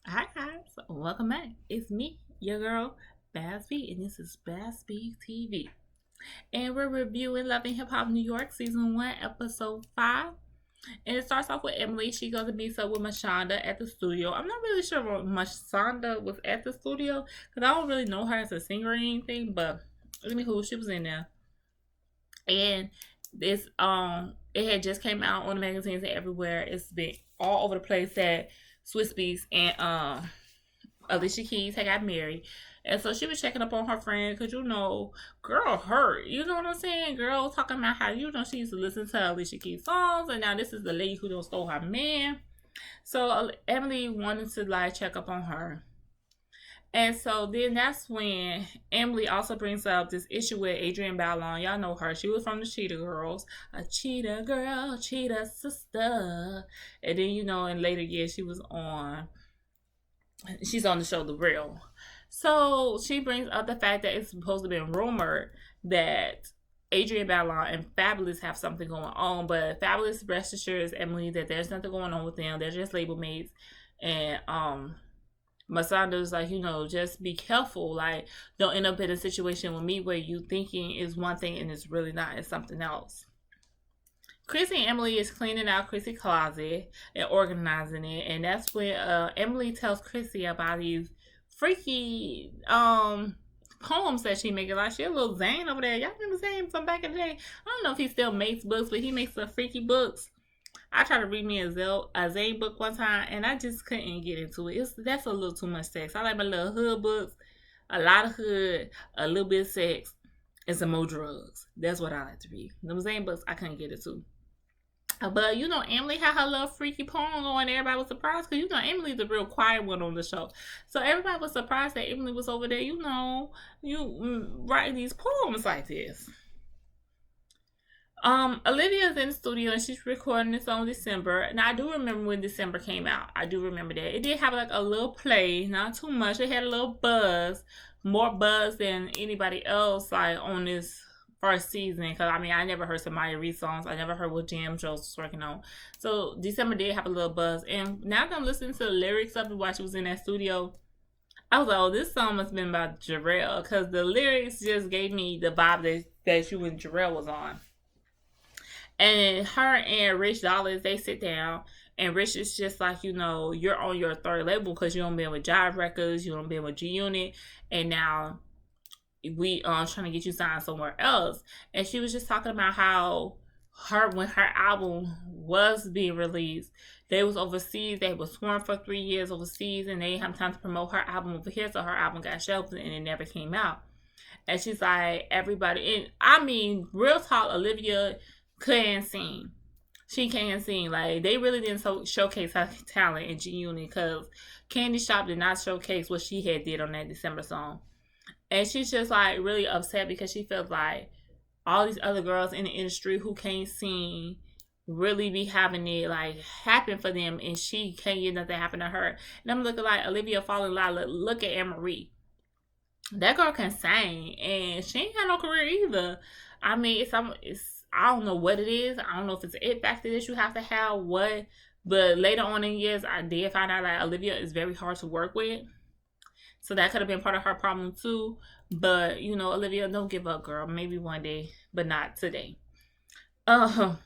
Hi guys, welcome back. It's me, your girl, Basby, and this is Basby TV. And we're reviewing Love and Hip Hop New York Season 1, Episode 5. And it starts off with Emily. She goes to meet up with Mashonda at the studio. I'm not really sure if Mashonda was at the studio because I don't really know her as a singer or anything, but anywho, she was in there. And this it had just came out on the magazines and everywhere. It's been all over the place that Swiss Beats and Alicia Keys had got married. And so she was checking up on her friend because, girl hurt. You know what I'm saying? Girl talking about how, she used to listen to Alicia Keys songs. And now this is the lady who don't stole her man. So Emily wanted to, like, check up on her. And so then that's when Emily also brings up this issue with Adrienne Ballon. Y'all know her. She was from the Cheetah Girls. A cheetah girl, cheetah sister. And then, in later years, she's on the show The Real. So she brings up the fact that it's supposed to be rumored that Adrienne Ballon and Fabulous have something going on, but Fabulous rest assures Emily that there's nothing going on with them. They're just label mates. And Masonda's like, just be careful. Like, don't end up in a situation with me where you thinking is one thing and it's really not. It's something else. Chrissy and Emily is cleaning out Chrissy's closet and organizing it, and that's when Emily tells Chrissy about these freaky poems that she making. Like, she a little Zane over there. Y'all remember Zane from back in the day? I don't know if he still makes books, but he makes some freaky books. I tried to read me a Zane book one time, and I just couldn't get into it. That's a little too much sex. I like my little hood books, a lot of hood, a little bit of sex, and some more drugs. That's what I like to read. Them Zane books, I couldn't get into. But Emily had her little freaky poem going. Everybody was surprised because Emily's the real quiet one on the show, so everybody was surprised that Emily was over there. Writing these poems like this. Olivia's in the studio and she's recording this on December. Now I do remember when December came out. I do remember that. It did have like a little play, not too much. It had a little buzz, more buzz than anybody else like on this first season. Because I never heard Samaya Reed songs. I never heard what jam Jones was working on. So December did have a little buzz. And now that I'm listening to the lyrics of it while she was in that studio, I was like, oh, this song must have been about Jarrell. Because the lyrics just gave me the vibe that you and Jarrell was on. And her and Rich Dollars, they sit down, and Rich is just like, you're on your third label because you don't been with Jive Records, you don't been with G Unit, and now we trying to get you signed somewhere else. And she was just talking about how when her album was being released, they was overseas. They was sworn for 3 years overseas, and they didn't have time to promote her album over here, so her album got shelved and it never came out. And she's like, everybody, and real talk, Olivia couldn't sing. She can't sing. Like, they really didn't showcase her talent in G Unit because Candy Shop did not showcase what she had did on that December song. And she's just like really upset because she feels like all these other girls in the industry who can't sing really be having it like happen for them, and she can't get nothing happen to her. And I'm looking like Olivia falling in love. Look at Anne-Marie. That girl can sing, and she ain't got no career either. It's I don't know what it is. I don't know if it's an it factor that you have to have, what. But later on in years, I did find out that Olivia is very hard to work with. So that could have been part of her problem too. But, Olivia, don't give up, girl. Maybe one day, but not today. Emily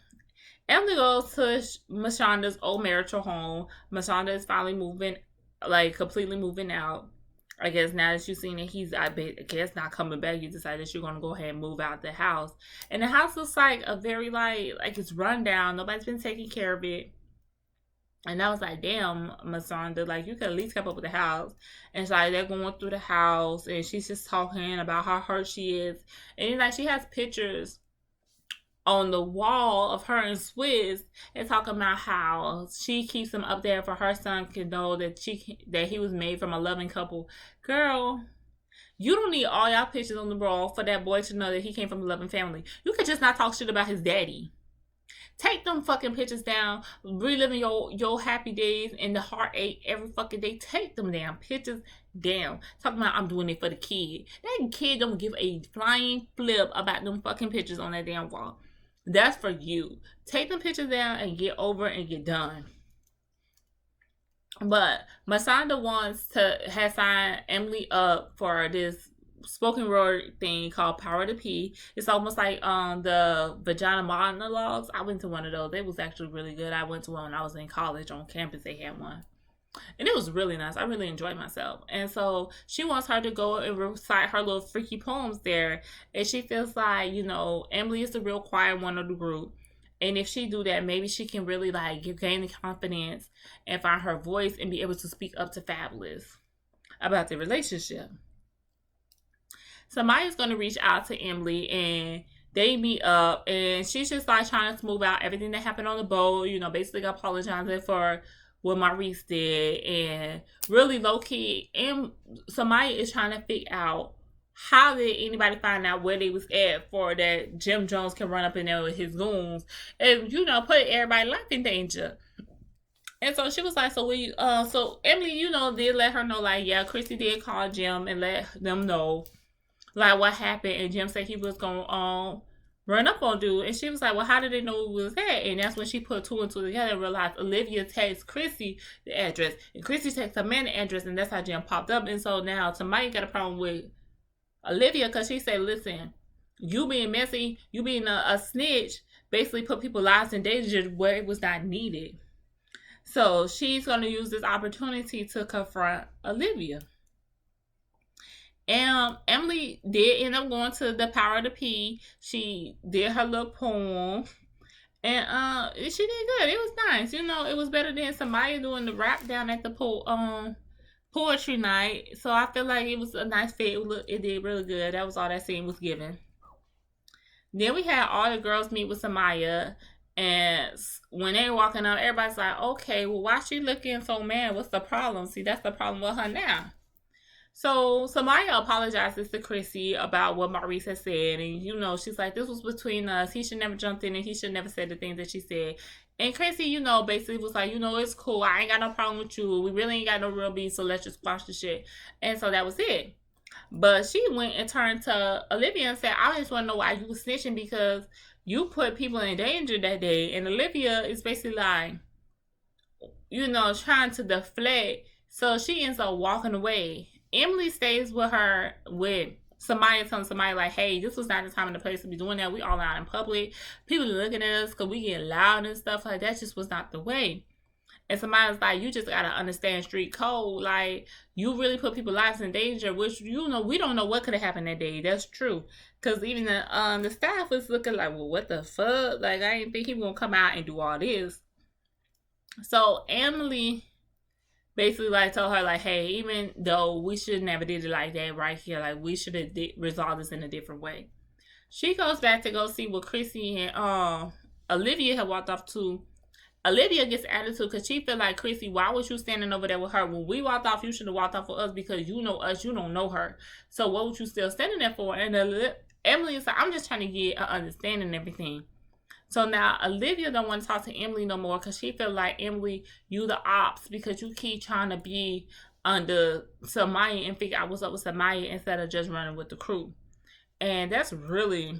goes to Mashonda's old marital home. Mashonda is finally moving, like completely moving out. I guess now that you've seen that he's, I guess, not coming back, you decide that you're going to go ahead and move out the house. And the house looks like a very, like it's run down. Nobody's been taking care of it. And I was like, damn, Masonda, like, you could at least keep up with the house. And it's like, they're going through the house, and she's just talking about how hurt she is. And like, she has pictures on the wall of her and Swiss and talking about how she keeps him up there for her son to know that he was made from a loving couple. Girl, you don't need all y'all pictures on the wall for that boy to know that he came from a loving family. You could just not talk shit about his daddy. Take them fucking pictures down, reliving your happy days and the heartache every fucking day. Take them damn pictures down. Talking about I'm doing it for the kid. That kid don't give a flying flip about them fucking pictures on that damn wall. That's for you. Take them pictures down and get over and get done. But Masanda has signed Emily up for this spoken word thing called Power to P. It's almost like the vagina monologues. I went to one of those. It was actually really good. I went to one when I was in college on campus. They had one. And it was really nice. I really enjoyed myself. And so she wants her to go and recite her little freaky poems there. And she feels like, Emily is the real quiet one of the group. And if she do that, maybe she can really like gain the confidence and find her voice and be able to speak up to Fabulous about the relationship. So Maya's gonna reach out to Emily and they meet up and she's just like trying to smooth out everything that happened on the boat, basically apologizing for what Maurice did and really low key. And Samaya is trying to figure out how did anybody find out where they was at for that Jim Jones can run up in there with his goons and put everybody's life in danger. And so she was like, so Emily, did let her know, like, yeah, Chrissy did call Jim and let them know, like, what happened. And Jim said he was going to run up on dude. And she was like, well, how did they know it was that? And that's when she put two and two together and realized Olivia texted Chrissy the address. And Chrissy texted Amanda the address. And that's how Jim popped up. And so now Tamaya got a problem with Olivia because she said, listen, you being messy, you being a snitch, basically put people's lives in danger where it was not needed. So she's going to use this opportunity to confront Olivia. And Emily did end up going to the Power of the P. She did her little poem. And she did good. It was nice. It was better than somebody doing the rap down at the poetry night. So I feel like it was a nice fit. It did really good. That was all that scene was given. Then we had all the girls meet with Samaya. And when they were walking up, everybody's like, okay, well, why she looking so mad? What's the problem? See, that's the problem with her now. So Samaya apologizes to Chrissy about what Maurice has said. And, she's like, this was between us. He should never jumped in and he should never said the things that she said. And Chrissy, basically was like, it's cool. I ain't got no problem with you. We really ain't got no real beef, so let's just squash the shit. And so that was it. But she went and turned to Olivia and said, I just want to know why you was snitching because you put people in danger that day. And Olivia is basically like, trying to deflect. So she ends up walking away. Emily stays with Samaya, telling Samaya, like, hey, this was not the time and the place to be doing that. We all out in public. People are looking at us because we get loud and stuff like that. Just was not the way. And Samaya's like, you just got to understand street code. Like, you really put people's lives in danger, which, we don't know what could have happened that day. That's true. Because even the staff was looking like, well, what the fuck? Like, I didn't think he was going to come out and do all this. So Emily basically like told her like, hey, even though we should never did it like that right here, like we should have resolved this in a different way. She goes back to go see what Chrissy and Olivia had walked off to. Olivia gets attitude because she feel like, Chrissy, why was you standing over there with her? When we walked off, you should have walked off with us because you know us, you don't know her. So what was you still standing there for? And Emily is like, I'm just trying to get an understanding and everything. So now Olivia don't want to talk to Emily no more because she feel like, Emily, you the ops because you keep trying to be under Samaya and figure out what's up with Samaya instead of just running with the crew. And that's really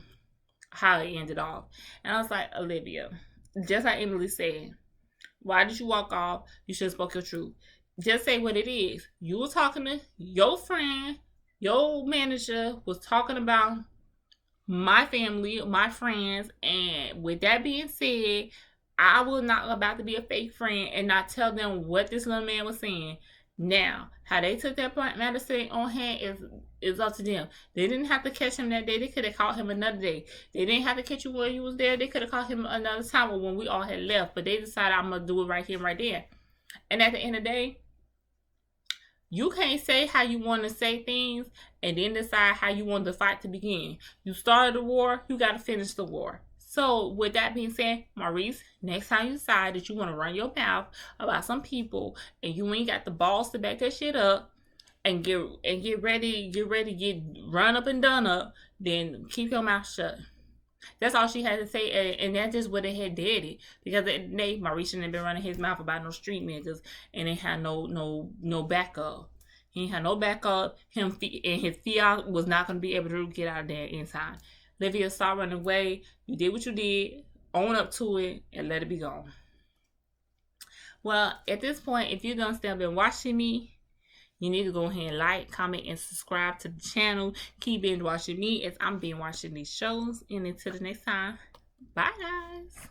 how it ended off. And I was like, Olivia, just like Emily said, why did you walk off? You should have spoke your truth. Just say what it is. You were talking to your friend, your manager was talking about my family, my friends, and with that being said, I was not about to be a fake friend and not tell them what this little man was saying. Now, how they took that medicine on hand is up to them. They didn't have to catch him that day. They could have caught him another day. They didn't have to catch you when you was there. They could have caught him another time or when we all had left. But they decided, I'm going to do it right here, right there. And at the end of the day, you can't say how you want to say things and then decide how you want the fight to begin. You started the war, you got to finish the war. So with that being said, Maurice, next time you decide that you want to run your mouth about some people and you ain't got the balls to back that shit up and get ready to get run up and done up, then keep your mouth shut. That's all she had to say, and that's just what they had did it. Because they Maurice shouldn't have been running his mouth about no street niggas, and they had no backup. He ain't had no backup. Him and his fiance was not going to be able to get out of there in time. Olivia saw running away. You did what you did. Own up to it and let it be gone. Well, at this point, if you're gonna still been watching me, you need to go ahead and like, comment, and subscribe to the channel. Keep binge watching me as I'm binge watching these shows. And until the next time, bye guys.